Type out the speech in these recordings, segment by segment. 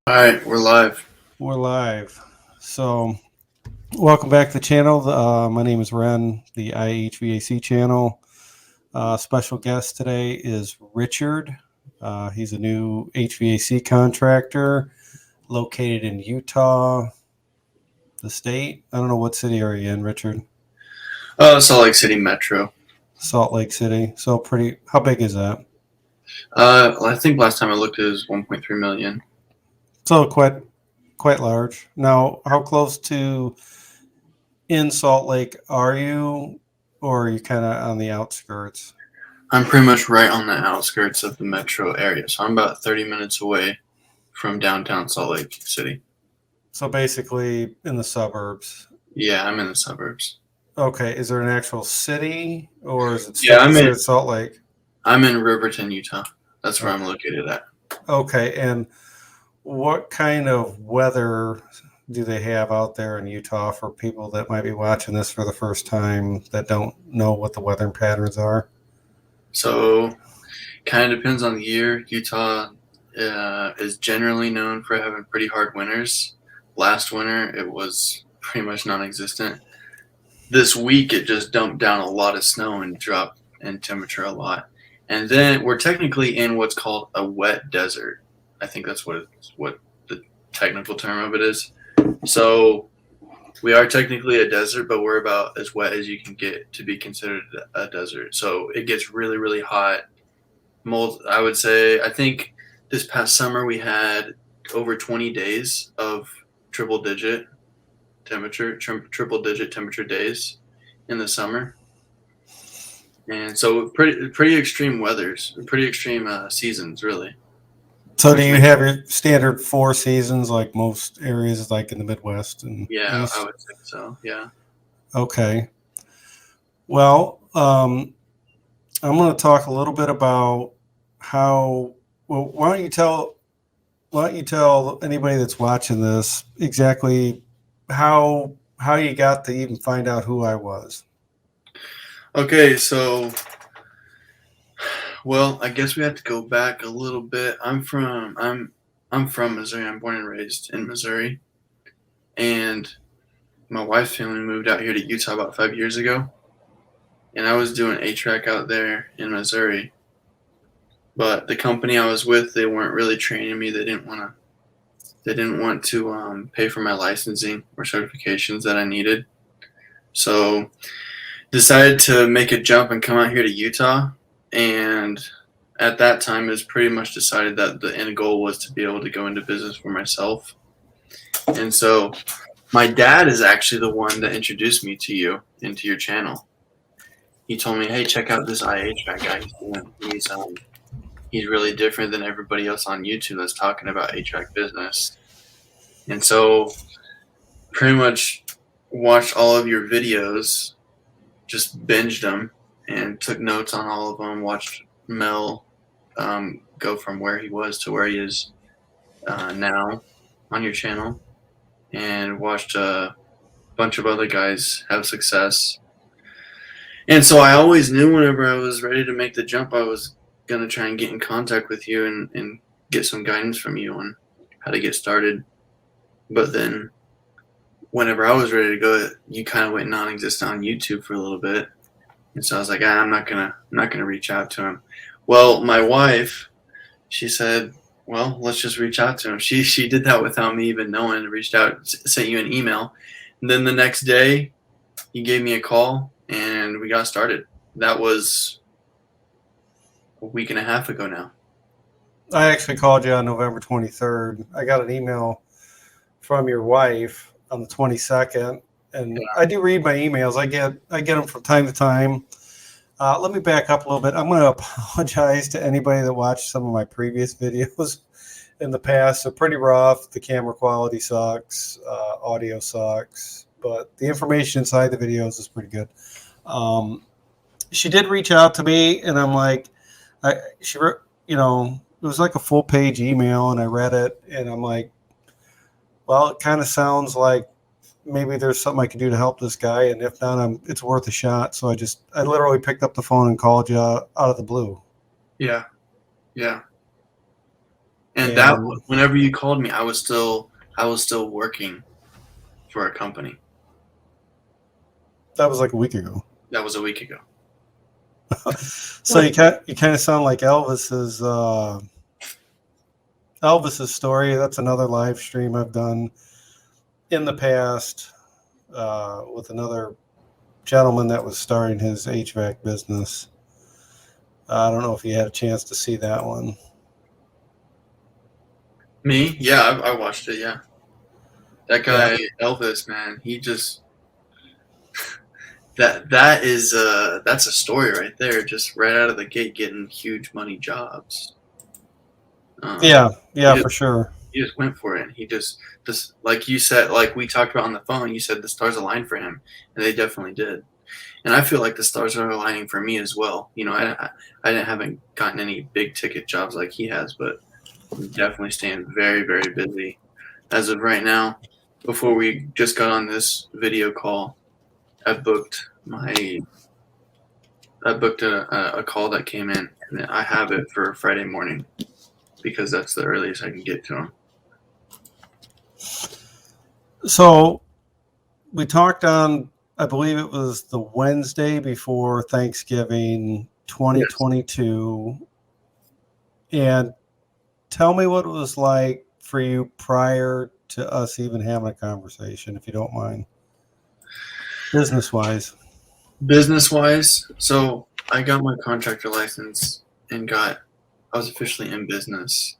All right, we're live. We're live. So, welcome back to the channel. My name is Ren, the IHVAC channel. Special guest today is Richard. He's a new HVAC contractor located in Utah, the state. I don't know what city are you in, Richard? Salt Lake City Metro. Salt Lake City. So, pretty, how big is that? I think last time I looked, it was 1.3 million. So, quite large. Now, how close to in Salt Lake are you, or are you kind of on the outskirts? I'm pretty much right on the outskirts of the metro area, so I'm about 30 minutes away from downtown Salt Lake City. So basically in the suburbs. Yeah, I'm in the suburbs. Okay, is there an actual city, or is it Yeah, still considered Salt Lake? I'm in Riverton, Utah. That's where I'm located at. Okay, and what kind of weather do they have out there in Utah for people that might be watching this for the first time that don't know what the weather patterns are? So, kind of depends on the year. Utah is generally known for having pretty hard winters. Last winter, it was pretty much non-existent. This week, it just dumped down a lot of snow and dropped in temperature a lot. And then we're technically in what's called a wet desert. I think that's what the technical term of it is. So we are technically a desert, but we're about as wet as you can get to be considered a desert. So it gets really, really hot. I would say, I think this past summer we had over 20 days of triple digit temperature days in the summer. And so pretty extreme weathers, pretty extreme seasons, really. So do you have your standard 4 seasons like most areas like in the Midwest and Yeah, East? I would think so. Yeah. Okay. Well, I'm going to talk a little bit about how. Well, why don't you tell anybody that's watching this exactly how you got to even find out who I was? Okay, so well, I guess we have to go back a little bit. I'm from Missouri. I'm born and raised in Missouri, and my wife's family moved out here to Utah about 5 years ago, and I was doing HVAC out there in Missouri. But the company I was with, they weren't really training me. They didn't want to pay for my licensing or certifications that I needed. So decided to make a jump and come out here to Utah. And at that time, it was pretty much decided that the end goal was to be able to go into business for myself. And so my dad is actually the one that introduced me to you into your channel. He told me, hey, check out this IHVAC guy. He's really different than everybody else on YouTube that's talking about HVAC business. And so pretty much watched all of your videos, just binged them and took notes on all of them, watched Mel go from where he was to where he is now on your channel, and watched a bunch of other guys have success. And so I always knew whenever I was ready to make the jump, I was going to try and get in contact with you and get some guidance from you on how to get started. But then whenever I was ready to go, you kind of went non-existent on YouTube for a little bit. And so I was like, I'm not gonna reach out to him. Well, my wife, she said, well, let's just reach out to him. She did that without me even knowing. Reached out, sent you an email, and then the next day, he gave me a call, and we got started. That was a week and a half ago now. I actually called you on November 23rd. I got an email from your wife on the 22nd, and I do read my emails. I get them from time to time. Let me back up a little bit. I'm going to apologize to anybody that watched some of my previous videos in the past. They're pretty rough. The camera quality sucks. Audio sucks. But the information inside the videos is pretty good. She did reach out to me, and I'm like, she wrote, it was like a full page email, and I read it, and I'm like, well, it kind of sounds like maybe there's something I can do to help this guy, and if not, it's worth a shot. So I literally picked up the phone and called you out of the blue. Yeah. And that And whenever you called me, I was still working for a company. that was like a week ago. That was a week ago. So you kind of sound like Elvis's story. That's another live stream I've done in the past with another gentleman that was starting his HVAC business. I don't know if you had a chance to see that one. Me? Yeah, I watched it. Yeah, that Yeah. guy Elvis, man, he just that's a story right there. Just right out of the gate, getting huge money jobs. Yeah, He yeah, just, for sure. he just went for it. And he just like you said, like we talked about on the phone. You said the stars aligned for him, and they definitely did. And I feel like the stars are aligning for me as well. You know, I haven't gotten any big ticket jobs like he has, but I'm definitely staying very, very busy as of right now. Before we just got on this video call, I booked a call that came in, and I have it for Friday morning because that's the earliest I can get to him. So we talked on, I believe it was the Wednesday before Thanksgiving, 2022. And tell me what it was like for you prior to us even having a conversation, if you don't mind, business wise. Business wise, so I got my contractor license and I was officially in business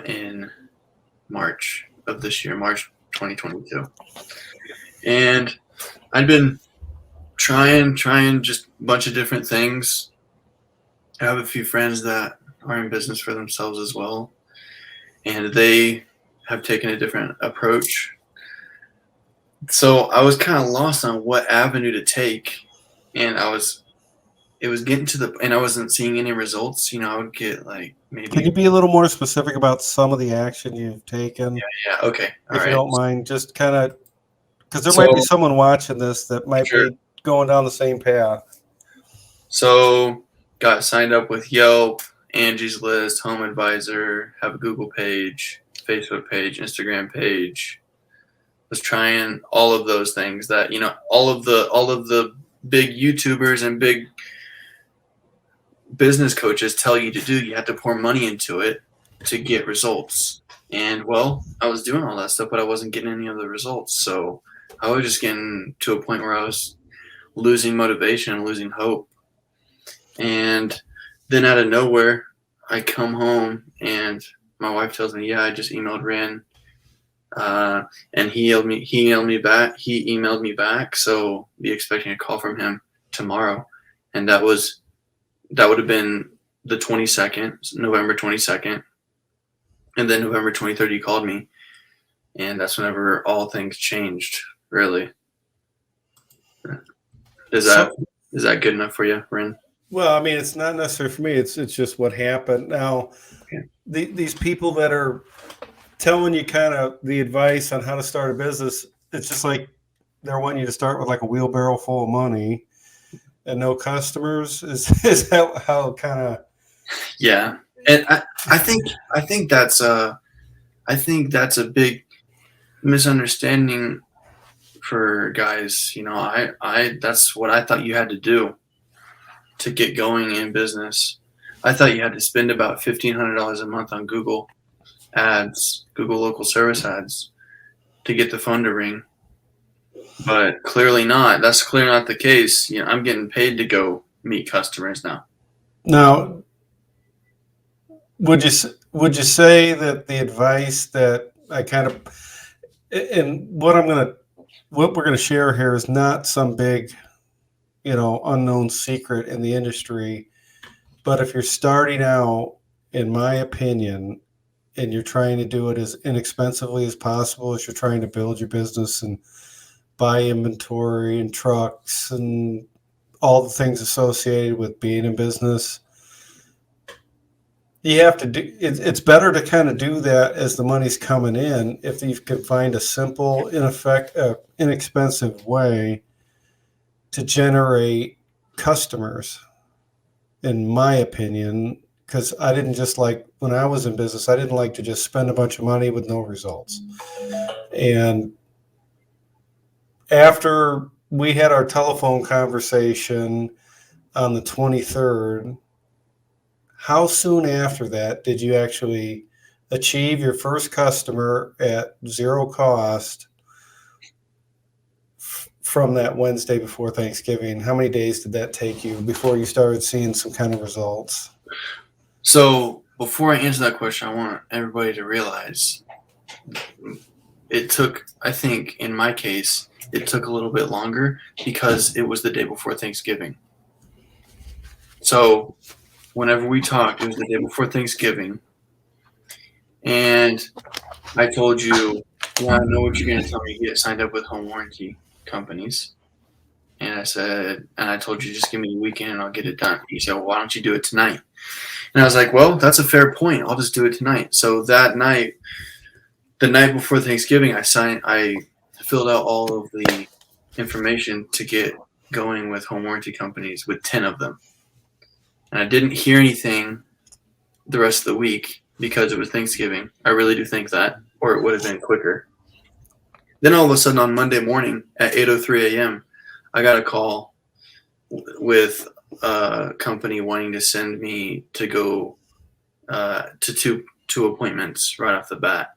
in March of this year, March 2022. And I'd been trying just a bunch of different things. I have a few friends that are in business for themselves as well, and they have taken a different approach. So I was kind of lost on what avenue to take, and it was getting and I wasn't seeing any results. You know, I would get like maybe. Can you be a little more specific about some of the action you've taken? Yeah, okay, all if you right. don't mind, just kind of, because there So might be someone watching this that might sure. be going down the same path. So got signed up with Yelp, Angie's List, Home Advisor, have a Google page, Facebook page, Instagram page. Was trying all of those things that, you know, all of the big YouTubers and big business coaches tell you to do. You have to pour money into it to get results. And well, I was doing all that stuff, but I wasn't getting any of the results. So I was just getting to a point where I was losing motivation, losing hope. And then out of nowhere, I come home and my wife tells me, "Yeah, I just emailed Rin." And he emailed me back. So be expecting a call from him tomorrow. And that would have been the 22nd, November 22nd. And then November 23rd, he called me. And that's whenever all things changed, really. Is that good enough for you, Rin? Well, I mean, it's not necessarily for me. It's just what happened. Now, Okay. these people that are telling you kind of the advice on how to start a business, it's just like they're wanting you to start with like a wheelbarrow full of money and no customers. Is that how kind of? Yeah, and I think that's a big misunderstanding for guys. You know, I that's what I thought you had to do to get going in business. I thought you had to spend about $1,500 a month on Google ads, Google local service ads, to get the phone to ring. But clearly not. That's clearly not the case. You know, I'm getting paid to go meet customers now. Now, would you say that the advice that I kind of, and what we're gonna share here is not some big, unknown secret in the industry, but if you're starting out, in my opinion, and you're trying to do it as inexpensively as possible, as you're trying to build your business and buy inventory and trucks and all the things associated with being in business, you have to do it's better to kind of do that as the money's coming in. If you can find a simple, inexpensive way to generate customers, in my opinion, because I didn't just like, when I was in business, I didn't like to just spend a bunch of money with no results. And after we had our telephone conversation on the 23rd, how soon after that did you actually achieve your first customer at zero cost from that Wednesday before Thanksgiving? How many days did that take you before you started seeing some kind of results? So before I answer that question, I want everybody to realize it took, I think in my case, it took a little bit longer because it was the day before Thanksgiving. So whenever we talked, it was the day before Thanksgiving. And I told you, yeah, I know what you're going to tell me. Get signed up with home warranty companies. And I said, and I told you, just give me a weekend and I'll get it done. He said, well, why don't you do it tonight? And I was like, well, that's a fair point. I'll just do it tonight. So that night, the night before Thanksgiving, I filled out all of the information to get going with home warranty companies with 10 of them. And I didn't hear anything the rest of the week because it was Thanksgiving. I really do think that, or it would have been quicker. Then all of a sudden on Monday morning at 8:03 a.m., I got a call with a company wanting to send me to go to two appointments right off the bat.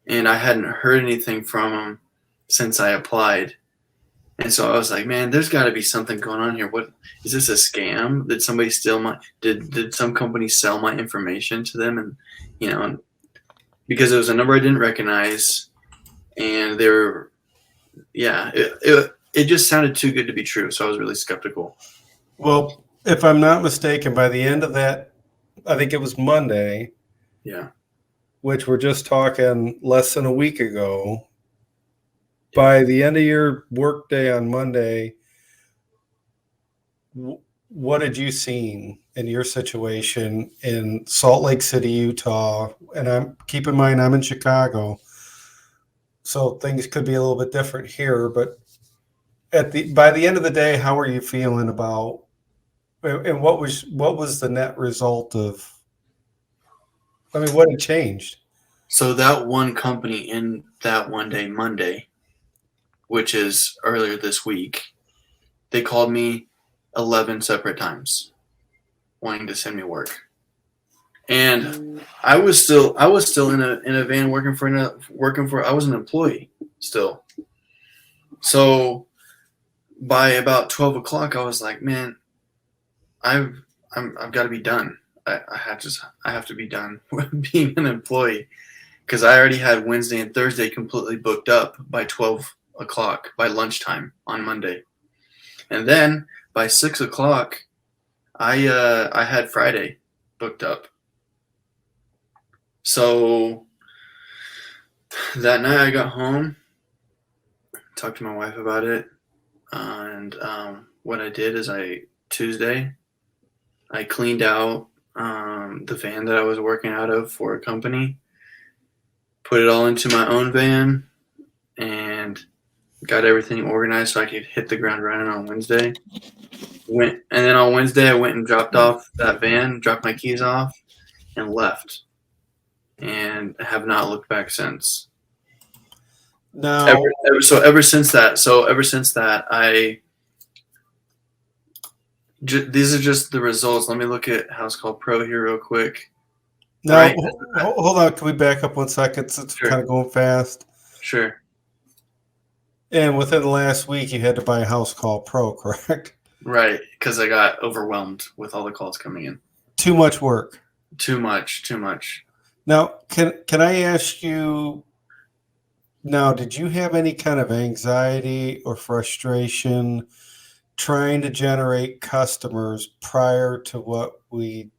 And I hadn't heard anything from them since I applied. And so I was like, man, there's got to be something going on here. What is this, a scam? Did somebody steal did some company sell my information to them? And, because it was a number I didn't recognize, and they were, yeah, it just sounded too good to be true. So I was really skeptical. Well, if I'm not mistaken, by the end of that, I think it was Monday. Yeah. Which we're just talking less than a week ago. By the end of your workday on Monday, what had you seen in your situation in Salt Lake City, Utah? And keep in mind, I'm in Chicago, so things could be a little bit different here. But by the end of the day, how are you feeling about? And what was the net result of? I mean, what had changed? So that one company in that one day, Monday, which is earlier this week, they called me 11 separate times wanting to send me work. And I was still in a van working for I was an employee still. So by about 12 o'clock, I was like, man, I've got to be done. I have to be done with being an employee, because I already had Wednesday and Thursday completely booked up by 12 o'clock, by lunchtime on Monday. And then by 6 o'clock, I had Friday booked up. So that night I got home, talked to my wife about it, and what I did is Tuesday, I cleaned out the van that I was working out of for a company, put it all into my own van, and got everything organized so I could hit the ground running on Wednesday. And then on Wednesday, I went and dropped off that van, dropped my keys off, and left. And have not looked back since. No. Ever since that, these are just the results. Let me look at House Call Pro here real quick. No, right. Hold on. Can we back up 1 second? It's Sure. kind of going fast. Sure. And within the last week, you had to buy a House Call Pro, correct? Right, because I got overwhelmed with all the calls coming in. Too much work. Too much. Now, can I ask you? Now, did you have any kind of anxiety or frustration trying to generate customers prior to what we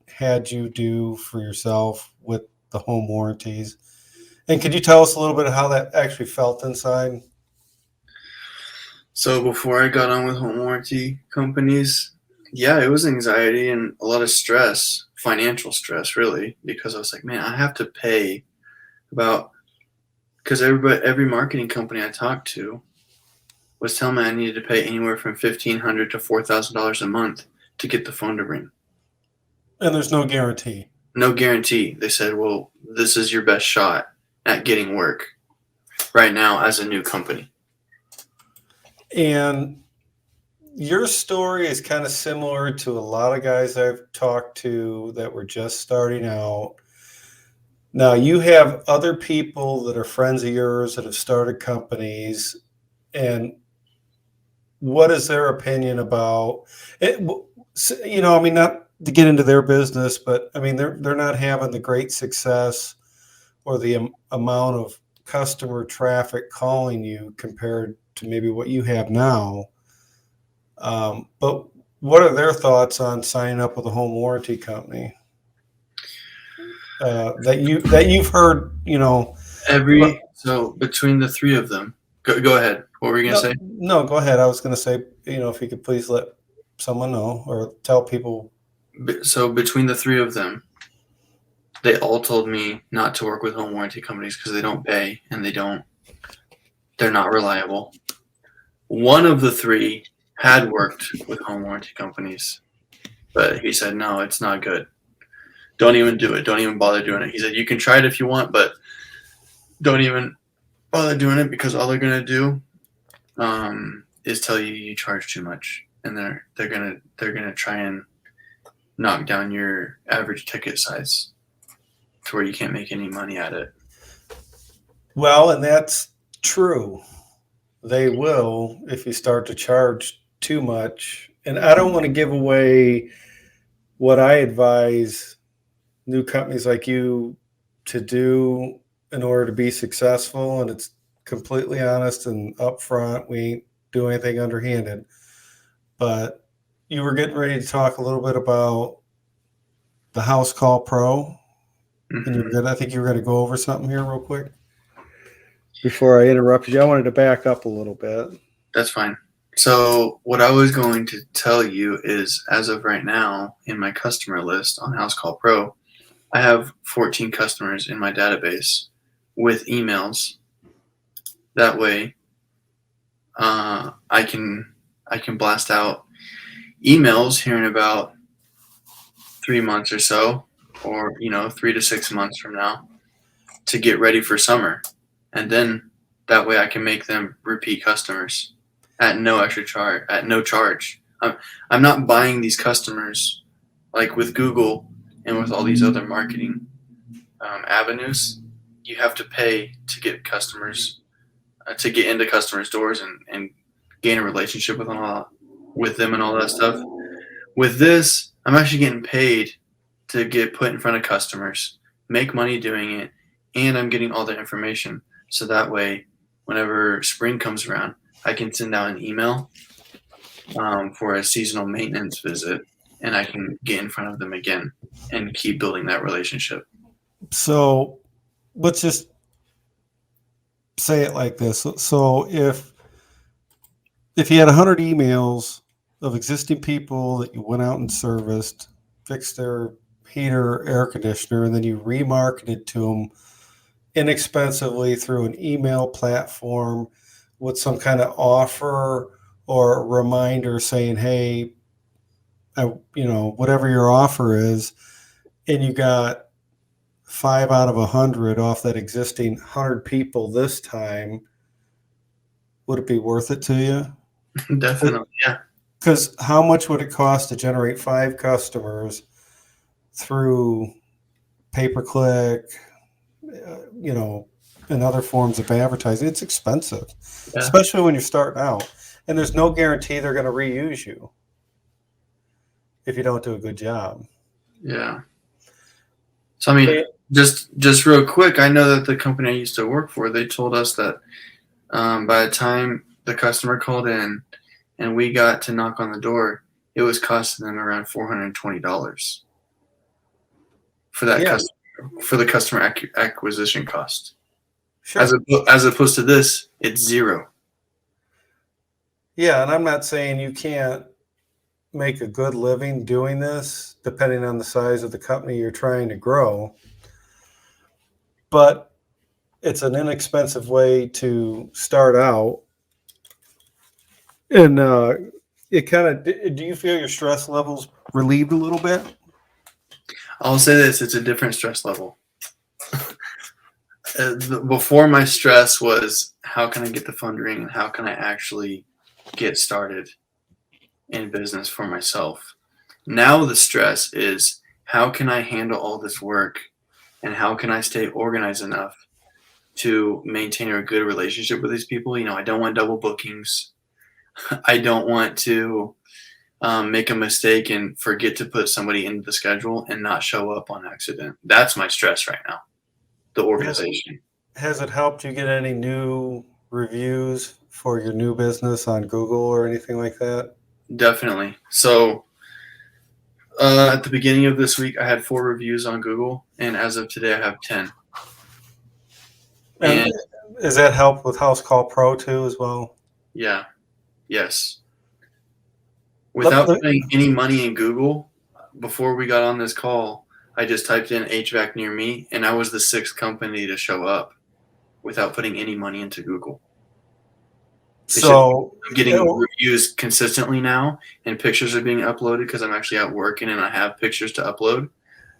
had you do for yourself with the home warranties? And could you tell us a little bit of how that actually felt inside? So before I got on with home warranty companies, yeah, it was anxiety and a lot of stress, financial stress, really, because I was like, man, I have to pay because every marketing company I talked to was telling me I needed to pay anywhere from $1,500 to $4,000 a month to get the phone to ring. And there's no guarantee. No guarantee. They said, well, this is your best shot at getting work right now as a new company. And your story is kind of similar to a lot of guys I've talked to that were just starting out. Now, you have other people that are friends of yours that have started companies, and what is their opinion about it? I mean, not to get into their business, but I mean, they're not having the great success or the amount of customer traffic calling you compared to maybe what you have now. But what are their thoughts on signing up with a home warranty company that you've heard? So between the three of them, go ahead. What were you gonna No, say? no, go ahead. I was going to say, if you could please let someone know or tell people. So between the three of them, they all told me not to work with home warranty companies because they don't pay and they're not reliable. One of the three had worked with home warranty companies, but he said, no, it's not good. Don't even do it. Don't even bother doing it. He said, you can try it if you want, but don't even bother doing it because all they're going to do is tell you charge too much. And they're gonna try and knock down your average ticket size to where you can't make any money at it. Well, and that's true. They will if you start to charge too much. And I don't want to give away what I advise new companies like you to do in order to be successful. And it's completely honest and upfront. We ain't do anything underhanded. But you were getting ready to talk a little bit about the House Call Pro. Mm-hmm. And I think you were going to go over something here real quick. Before I interrupted you, I wanted to back up a little bit. That's fine. So what I was going to tell you is, as of right now, in my customer list on House Call Pro, I have 14 customers in my database with emails. That way, I can blast out emails here in about 3 months or so, or 3 to 6 months from now, to get ready for summer, and then that way I can make them repeat customers at no extra charge, at no charge. I'm not buying these customers like with Google and with all these other marketing avenues. You have to pay to get customers, to get into customers' doors and gain a relationship with them and all that stuff. With this, I'm actually getting paid to get put in front of customers, make money doing it, and I'm getting all the information. So that way, whenever spring comes around, I can send out an email for a seasonal maintenance visit, and I can get in front of them again and keep building that relationship. So let's just say it like this. So if you had 100 emails of existing people that you went out and serviced, fixed their heater, air conditioner, and then you remarketed to them inexpensively through an email platform with some kind of offer or a reminder saying, hey, whatever your offer is, and you got 5 out of 100 off that existing 100 people this time, would it be worth it to you? Definitely, yeah. Because how much would it cost to generate 5 customers through pay-per-click, and other forms of advertising? It's expensive, Yeah. especially when you're starting out. And there's no guarantee they're going to reuse you if you don't do a good job. Yeah. So, I mean, just real quick, I know that the company I used to work for, they told us that by the time the customer called in and we got to knock on the door, it was costing them around $420 for that customer, for the customer acquisition cost. Sure. As opposed to this, it's zero. Yeah, and I'm not saying you can't make a good living doing this, depending on the size of the company you're trying to grow. But it's an inexpensive way to start out. And it kind of, do you feel your stress levels relieved a little bit? I'll say this: it's a different stress level. Before, my stress was how can I get the phone to ring and how can I actually get started in business for myself. Now the stress is how can I handle all this work and how can I stay organized enough to maintain a good relationship with these people. I don't want double bookings. I don't want to make a mistake and forget to put somebody into the schedule and not show up on accident. That's my stress right now, the organization. Has it helped you get any new reviews for your new business on Google or anything like that? Definitely. So at the beginning of this week, I had 4 reviews on Google, and as of today, I have 10. And And does that help with House Call Pro too as well? yeah, yes. Without putting any money in Google, before we got on this call, I just typed in HVAC near me, and I was the 6th company to show up without putting any money into Google. So I'm getting reviews consistently now, and pictures are being uploaded because I'm actually out working and I have pictures to upload.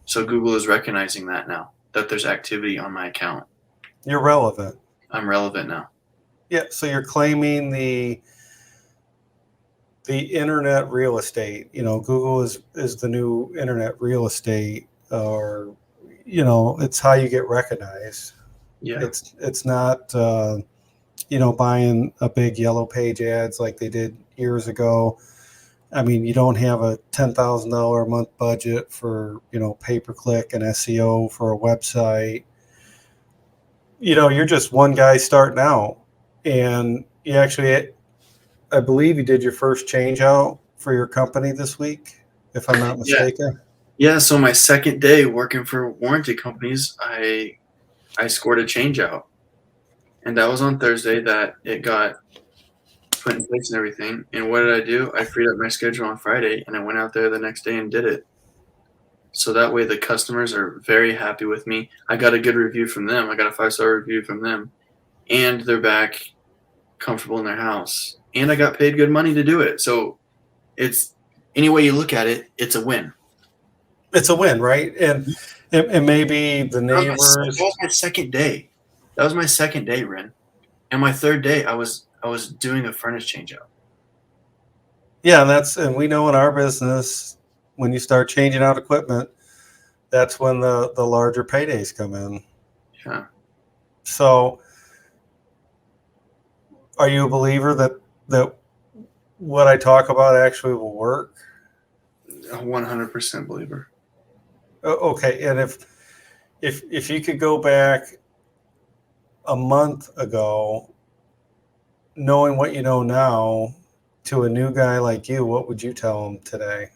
So Google is recognizing that now, that there's activity on my account. You're relevant. I'm relevant now. Yeah, so you're claiming the internet real estate. Google is the new internet real estate, or it's how you get recognized. Yeah. It's not buying a big yellow page ads like they did years ago. I mean, you don't have a $10,000 a month budget for pay-per-click and SEO for a website. You're just one guy starting out, and you actually, I believe you did your first change out for your company this week, if I'm not mistaken. Yeah. So my second day working for warranty companies, I scored a change out, and that was on Thursday that it got put in place and everything. And what did I do? I freed up my schedule on Friday, and I went out there the next day and did it. So that way the customers are very happy with me. I got a good review from them. I got a 5-star review from them, and they're back comfortable in their house. And I got paid good money to do it. So it's any way you look at it, it's a win. It's a win, right? And maybe the neighbors. That was my second day. That was my second day, Ren. And my third day, I was doing a furnace change out. Yeah, and we know in our business, when you start changing out equipment, that's when the larger paydays come in. Yeah. So, are you a believer that what I talk about actually will work? A 100% believer. Okay, and if you could go back a month ago, knowing what you know now, to a new guy like you, what would you tell him today?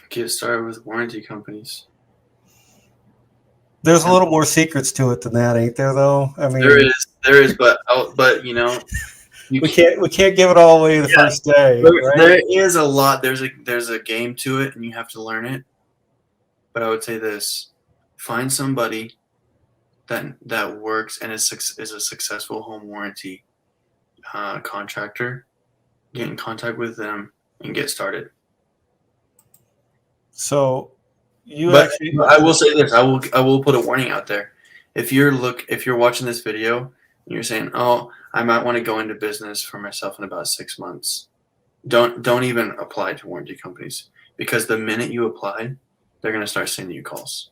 Get started with warranty companies. There's a little more secrets to it than that, ain't there? Though, I mean, there is, but we can't give it all away the first day. Right? There is a lot. There's a game to it, and you have to learn it. But I would say this: find somebody that works and is a successful home warranty contractor. Get in contact with them and get started. So, but I will say this: I will put a warning out there. If you're watching this video and you're saying, "Oh, I might want to go into business for myself in about 6 months," don't even apply to warranty companies, because the minute you apply, they're going to start sending you calls.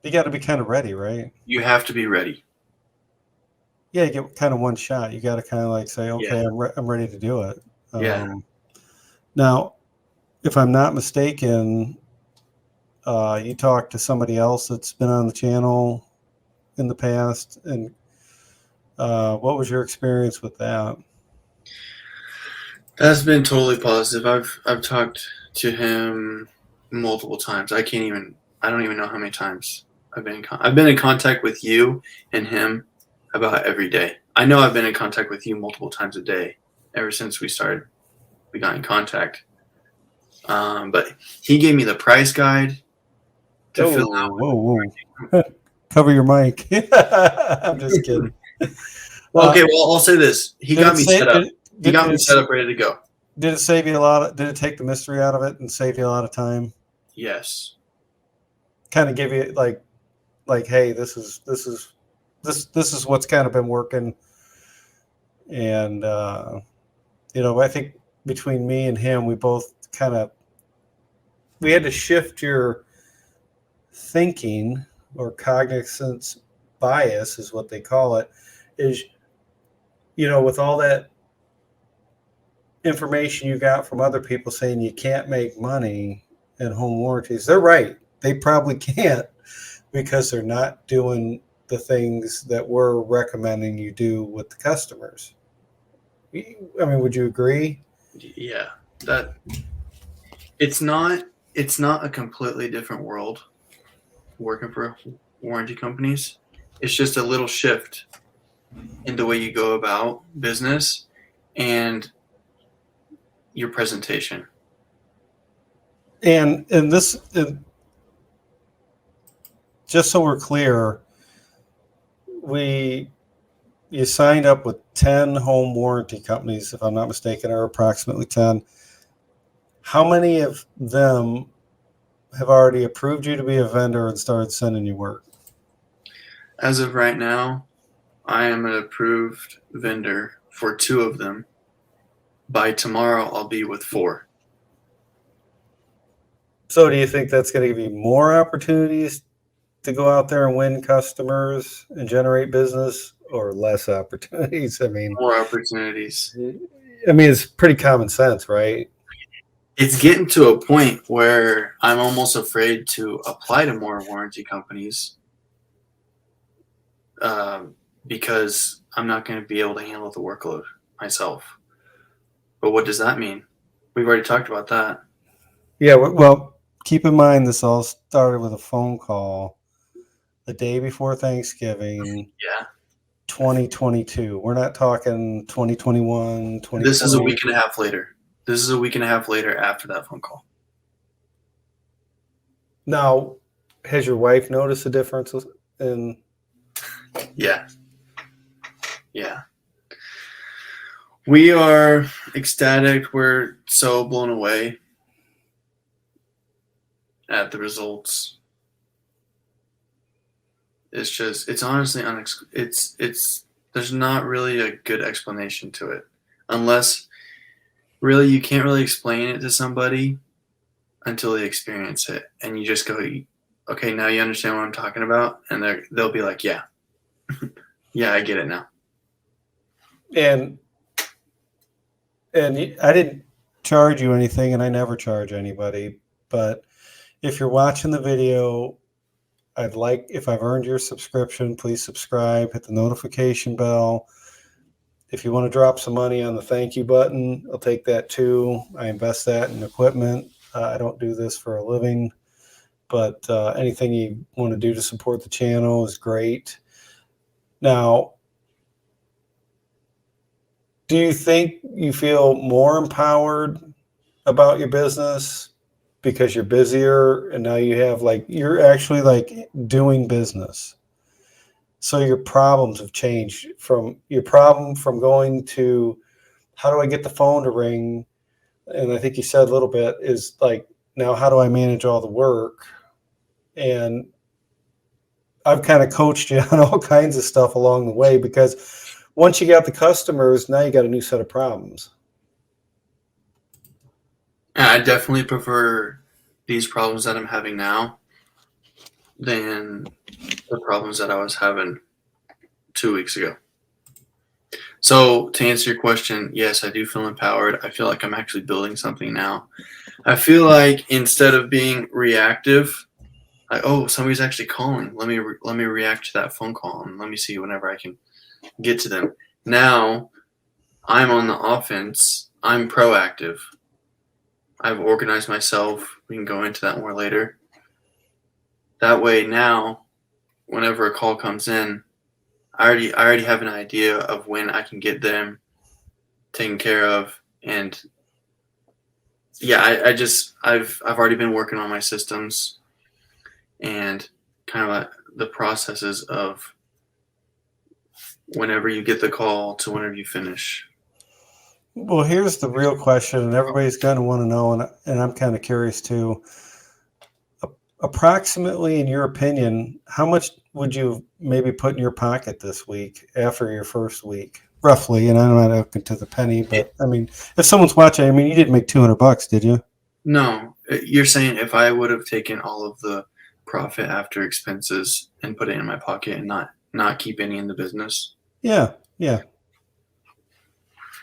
You got to be kind of ready, right? You have to be ready. Yeah, you get kind of one shot. You got to kind of like say, "Okay, I'm ready to do it." Now, if I'm not mistaken, you talked to somebody else that's been on the channel in the past, and what was your experience with that? That's been totally positive. I've talked to him multiple times. I don't even know how many times I've been in contact with you and him about every day. I know I've been in contact with you multiple times a day ever since we got in contact. But he gave me the price guide to fill out. Whoa. Cover your mic. I'm just kidding. Well, okay, well, I'll say this. He got me set up. He got me set up, ready to go. Did it save you a lot? Did it take the mystery out of it and save you a lot of time? Yes. kind of give you like, hey, this is what's kind of been working, and I think between me and him, we both we had to shift your thinking, or cognizance bias is what they call it, is, with all that information you got from other people saying you can't make money in home warranties. They're right. They probably can't, because they're not doing the things that we're recommending you do with the customers. I mean, would you agree? Yeah, that it's not a completely different world working for warranty companies. It's just a little shift in the way you go about business and your presentation. And just so we're clear, you signed up with 10 home warranty companies, if I'm not mistaken, or approximately 10. How many of them have already approved you to be a vendor and started sending you work? As of right now, I am an approved vendor for 2 of them. By tomorrow, I'll be with 4. So do you think that's going to give you more opportunities to go out there and win customers and generate business, or less opportunities? More opportunities. It's pretty common sense, right? It's getting to a point where I'm almost afraid to apply to more warranty companies, because I'm not going to be able to handle the workload myself. But what does that mean? We've already talked about that. Yeah, well, keep in mind this all started with a phone call the day before Thanksgiving, Yeah. 2022. We're not talking 2021, 2020. This is a week and a half later. This is a week and a half later after that phone call. Now, has your wife noticed a difference in? Yeah. Yeah. We are ecstatic. We're so blown away at the results. It's honestly there's not really a good explanation to it, unless really you can't really explain it to somebody until they experience it, and you just go, okay, now you understand what I'm talking about, and they'll be like, yeah, yeah, I get it now. And I didn't charge you anything, and I never charge anybody, but if you're watching the video, if I've earned your subscription, please subscribe, hit the notification bell. If you want to drop some money on the thank you button, I'll take that too. I invest that in equipment. I don't do this for a living, but anything you want to do to support the channel is great. Now, do you think you feel more empowered about your business because you're busier and now you're actually doing business? So your problems have changed from going to, how do I get the phone to ring? And I think you said a little bit is now how do I manage all the work? And I've kind of coached you on all kinds of stuff along the way, because once you got the customers, now you got a new set of problems. And I definitely prefer these problems that I'm having now than the problems that I was having 2 weeks ago. So to answer your question, yes, I do feel empowered. I feel like I'm actually building something now. I feel like instead of being reactive, somebody's actually calling. Let me react to that phone call, and let me see whenever I can get to them. Now I'm on the offense. I'm proactive. I've organized myself. We can go into that more later. That way now, whenever a call comes in, I already have an idea of when I can get them taken care of. And yeah, I've already been working on my systems and kind of like the processes of whenever you get the call to whenever you finish. Well, here's the real question, and everybody's going to want to know, and I'm kind of curious too. approximately, in your opinion, how much would you maybe put in your pocket this week after your first week? Roughly, and I'm not looking to the penny, but I mean, if someone's watching, I mean, you didn't make $200, did you? No, you're saying if I would have taken all of the profit after expenses and put it in my pocket and not keep any in the business. Yeah, yeah.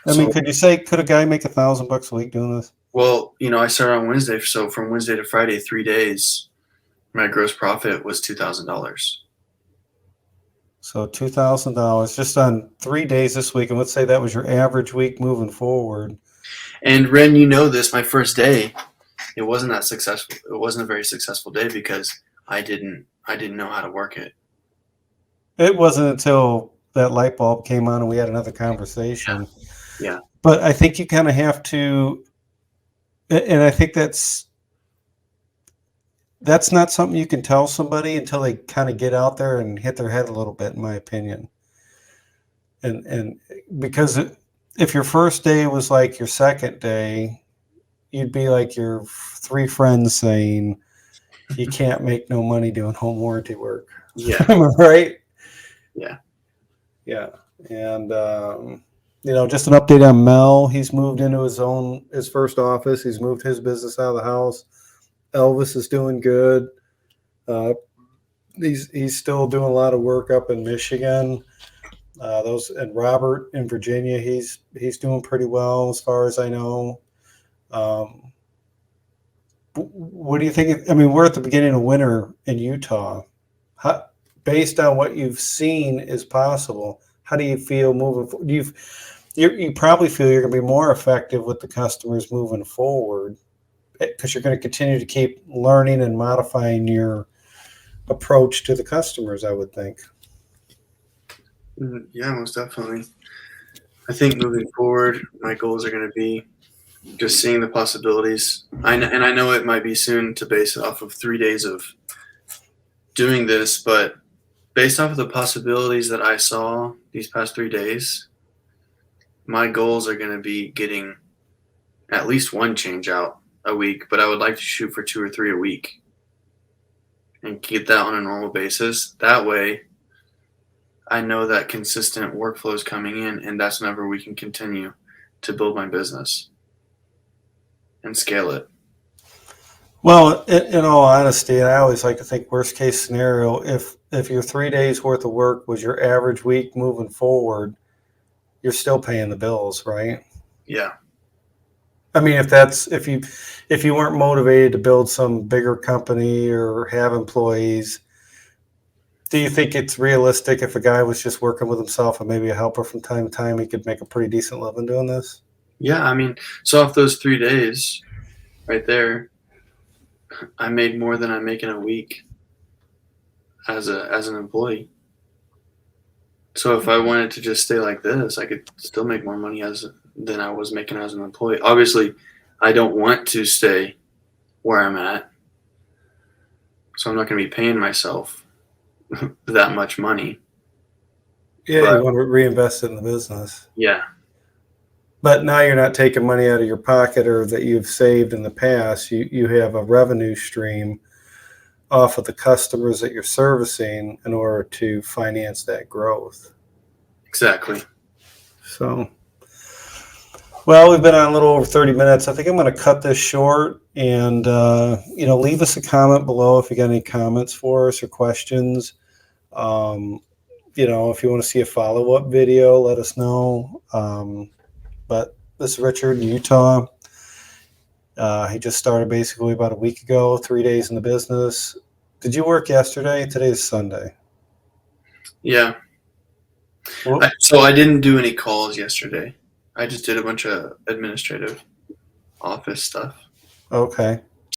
I mean, So, could a guy make $1,000 a week doing this? well, I started on Wednesday, so from Wednesday to Friday, 3 days, my gross profit was $2,000. So $2,000 just on 3 days this week, and let's say that was your average week moving forward. And Ren, you know this, my first day, it wasn't that successful. It wasn't a very successful day because I didn't know how to work it. It wasn't until that light bulb came on and we had another conversation. Yeah. But I think you kind of have to, and I think that's not something you can tell somebody until they kind of get out there and hit their head a little bit, in my opinion. And because if your first day was like your second day, you'd be like your three friends saying you can't make no money doing home warranty work. Yeah. Am I right? Yeah. Yeah. And just an update on Mel. He's moved into his first office. He's moved his business out of the house. Elvis is doing good. He's still doing a lot of work up in Michigan. And Robert in Virginia, he's doing pretty well as far as I know. What do you think? I mean, we're at the beginning of winter in Utah. Based on what you've seen is possible, how do you feel moving forward? You probably feel you're going to be more effective with the customers moving forward because you're going to continue to keep learning and modifying your approach to the customers, I would think. Yeah, most definitely. I think moving forward, my goals are going to be just seeing the possibilities. I know it might be soon to base it off of 3 days of doing this, but based off of the possibilities that I saw these past 3 days, my goals are going to be getting at least one change out a week, but I would like to shoot for 2 or 3 a week and get that on a normal basis. That way, I know that consistent workflow is coming in, and that's whenever we can continue to build my business and scale it. Well, in all honesty, and I always like to think worst case scenario, if your 3 days worth of work was your average week moving forward, you're still paying the bills, right? Yeah. I mean, if you weren't motivated to build some bigger company or have employees, do you think it's realistic if a guy was just working with himself and maybe a helper from time to time, he could make a pretty decent living doing this? Yeah, I mean, so off those 3 days right there, I made more than I make in a week as an employee. So if I wanted to just stay like this, I could still make more money than I was making as an employee. Obviously, I don't want to stay where I'm at, so I'm not going to be paying myself that much money. Yeah, But you want to reinvest it in the business. yeah, But now you're not taking money out of your pocket or that you've saved in the past. You have a revenue stream off of the customers that you're servicing in order to finance that growth. exactly. So, well, we've been on a little over 30 minutes. I think I'm going to cut this short and, leave us a comment below if you got any comments for us or questions. If you want to see a follow-up video, let us know. But this is Richard in Utah. He just started basically about a week ago, 3 days in the business. Did you work yesterday? Today's Sunday. Yeah. Well, So I didn't do any calls yesterday. I just did a bunch of administrative office stuff. okay.